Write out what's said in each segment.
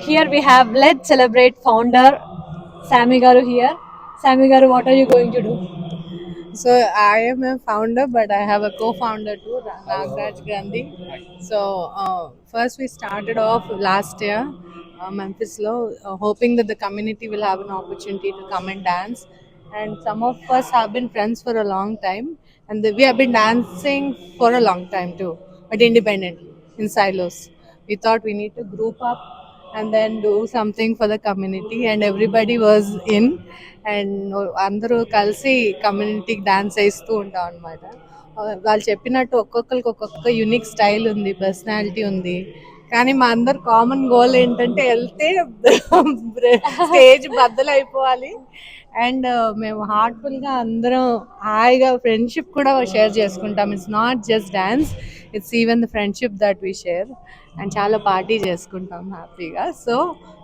Here we have Let's Celebrate founder Sammy Garu here. Sammy Garu, what are you going to do? So I am a founder, but I have a co-founder too, Nagraj Gandhi. So first we started off last year, Memphis Low, hoping that the community will have an opportunity to come and dance. And some of us have been friends for a long time, and we have been dancing for a long time too, but independently in silos. We thought we need to group up and then do something for the community, and everybody was in, and అందరూ కలిసి కమ్యూనిటీకి dance వేస్తూ ఉంటాం అనమాట. వాళ్ళు చెప్పినట్టు ఒక్కొక్కరికి ఒక్కొక్క యూనిక్ స్టైల్ ఉంది, పర్సనాలిటీ ఉంది. కానీ మా అందరు కామన్ గోల్ ఏంటంటే వెళ్తే స్టేజ్ బద్దలైపోవాలి. అండ్ మేము హార్ట్ఫుల్గా అందరం హాయిగా ఫ్రెండ్షిప్ కూడా షేర్ చేసుకుంటాం. It's not just dance, it's even the friendship that we share. And చాలా పార్టీ చేసుకుంటాం హ్యాపీగా. So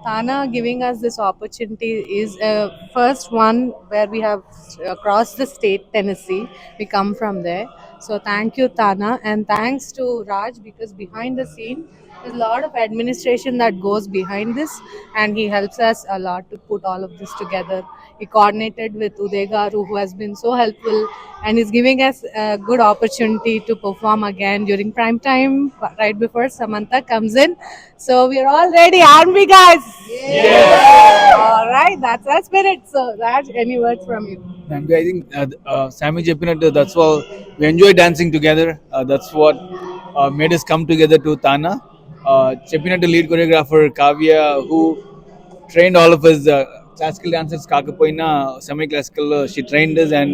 Tana giving us this opportunity is first one where we have crossed the state Tennessee. We come from there. So thank you, Tana, and thanks to Raj, because behind the scene there's a lot of administration that goes behind this, and he helps us a lot to put all of this together. He coordinated with Uday Garu, who has been so helpful and is giving us a good opportunity to perform again during prime time right before Samantha comes in. So we're all ready, aren't we, guys? All right, that's our spirit. So Raj, any words from you? Thank you. I think Sammy చెప్పినట్టు that's all. We enjoy dancing together. That's what made us come together to Tana. చెప్పినట్టు lead choreographer Kavya, who trained all of us classical dancers కాకపోయినా semi classical. She trained us and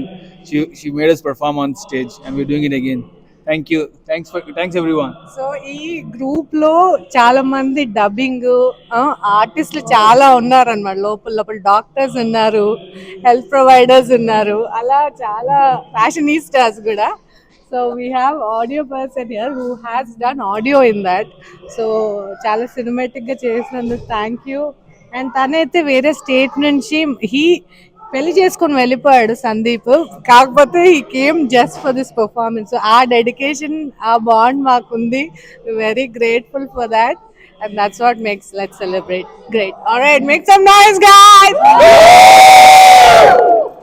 she made us perform on stage, and we're doing it again. Thank you. Thanks everyone. So ఈ group లో చాలా మంది dubbing ఆర్టిస్టులు చాలా ఉన్నారు అనమాట. లోపల లోపల డాక్టర్స్ ఉన్నారు, హెల్త్ ప్రొవైడర్స్ ఉన్నారు, అలా చాలా ఫ్యాషనిస్టాస్ కూడా. So we have audio person here who has done audio in that. So చాలా సినిమాటిక్గా చేసినందుకు థ్యాంక్ యూ. అండ్ తనైతే వేరే స్టేట్ నుంచి పెళ్లి చేసుకొని వెళ్ళిపోయాడు సందీప్. కాకపోతే ఈ came just for this performance. ఆ డెడికేషన్, ఆ బాండ్ మాకుంది. Very grateful for that. And that's what makes Let's Celebrate great. All right, make some noise, guys!